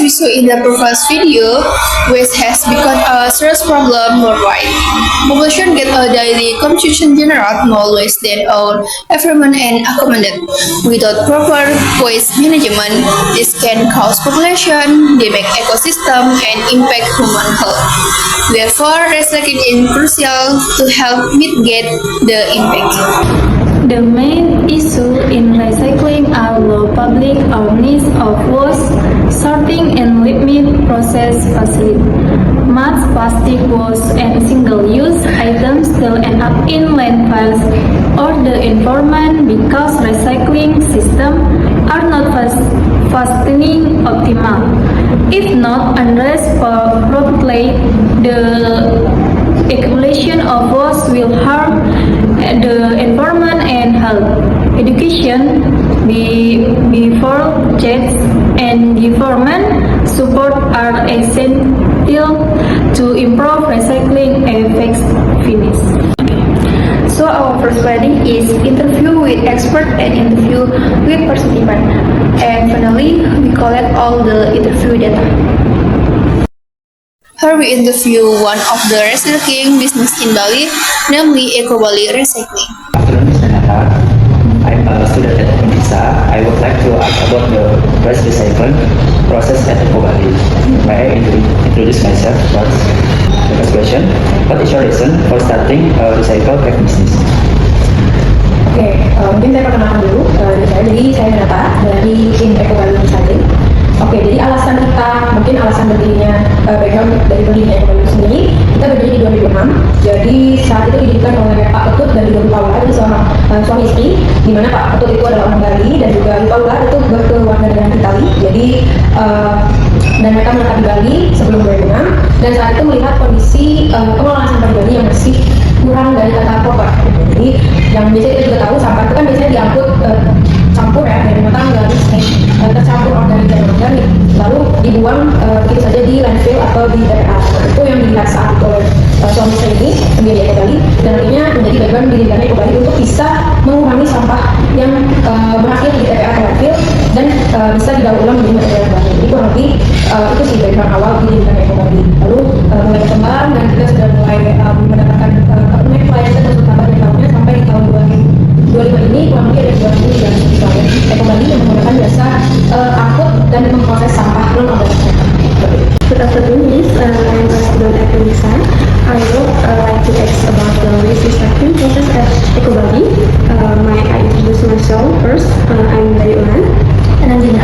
we saw in the previous video, waste has become a serious problem worldwide. Population get a daily consumption generate more waste than our environment and accommodate. Without proper waste management, this can cause population, damage ecosystem, and impact human health. Therefore, recycling is crucial to help mitigate the impact. The main issue in recycling are low public awareness of waste, sorting and limit process facility. Much plastic waste and single-use items still end up in landfills or the environment because recycling systems are not functioning optimal. If not addressed properly, the accumulation of waste will harm the environment and health. Education before checks and environment support are essential to improve recycling effectiveness. So our first planning is interview with expert and interview with participant. And finally, we collect all the interview data. Here we interview one of the recycling business in Bali, namely Eco Bali Recycling. Afternoon, Ms. Renata. I'm a student at Unisa. I would like to ask about the waste recycling process at Eco Bali. May I introduce myself first? The first question, what is your reason for starting a recycle pack business? Oke, mungkin saya perkenalkan dulu dari saya. Jadi saya Renata dari tim Eco Bali Recycling. Oke, jadi alasan berdirinya background dari berdirinya Eco Bali sendiri, kita berdiri di 2006. Jadi saat itu didirikan oleh Pak Ketut dan Ibu Paula, itu seorang suami istri, di mana Pak Ketut itu adalah orang Bali dan juga Ibu Paula itu berkeluarga dari Itali. Jadi dan mereka menetap di Bali sebelum 2006. Dan saat itu melihat kondisi pengelolaan sampah di Bali yang masih kurang dari tata proper. Jadi yang biasanya kita juga tahu sampah itu kan biasanya diangkut campur ya dari rumah tangga, tercampur organik dan organik, lalu dibuang begitu saja di landfill atau di TPA. Itu yang dilihat saat oleh suami saya ini pendiri Eco Bali, dan akhirnya menjadi background dirinya Eco Bali untuk bisa mengurangi sampah yang berakhir di TPA atau landfill dan bisa didaur ulang menjadi material baru. Jadi kurang lebih itu sih background awal dirinya Eco Bali. Lalu mulai berkembang dan kita sudah mulai mendapatkan klien dan sahabat yang tahunnya sampai di tahun 2025 ini kurang lebih ada 2000 dan klien Eco Bali yang menggunakan jasa angkut dan memproses sampah non organik. Good afternoon, Miss. I'm a student at Unisa. I would like to ask about the waste recycling process at Eco Bali. I introduce myself first. I'm Dari Ulan. And I'm Dina.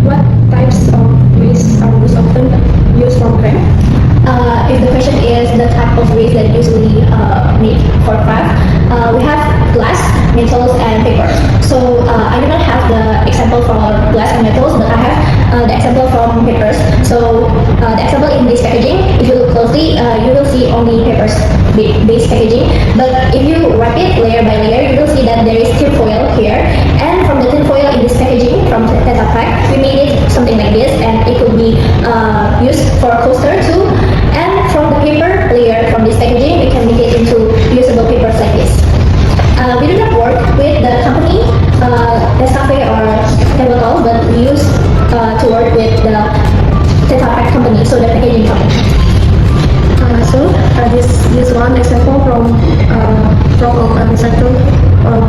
What types of waste are most often used for craft? If the question is the type of waste that usually made for craft, we have glass, metals, and paper. So I do not have the example for glass and metals, but I have the example from papers. So the example in this packaging, if you look closely, you will see only papers based packaging. But if you wrap it layer by layer, you will see that there is tin foil here. And from the tin foil in this packaging, from Tetra Pak, we made it something like this, and it could be used for a coaster too. And from the paper layer from this packaging, we can make it into usable papers like this. We do not work with the company, Nescafe or Chemical, but we use to work with the Tetra Pak company, so the packaging company. This one example from a recycled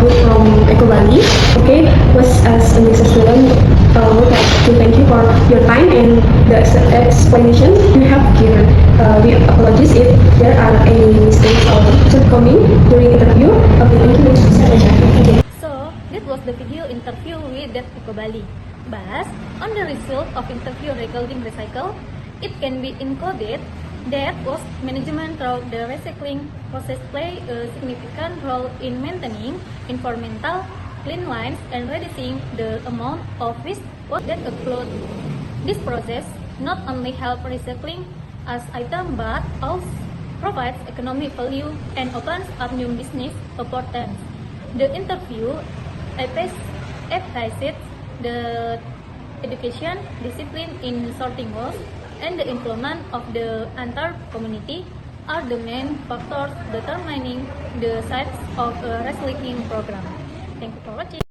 good from Eco Bali. Okay, as a business student, would like to thank you for your time and the explanation you have given. We apologize if there are any mistakes or shortcomings during interview. Okay, thank you. So that was the video interview with that Eco Bali. Based on the result of interview regarding recycle, it can be included that waste management through the recycling process play a significant role in maintaining environmental cleanliness and reducing the amount of waste that occurs. This process not only helps recycling as item but also provides economic value and opens up new business opportunities. The interview emphasizes the education, discipline in sorting waste, and the improvement of the entire community are the main factors determining the size of a recycling program. Thank you for watching.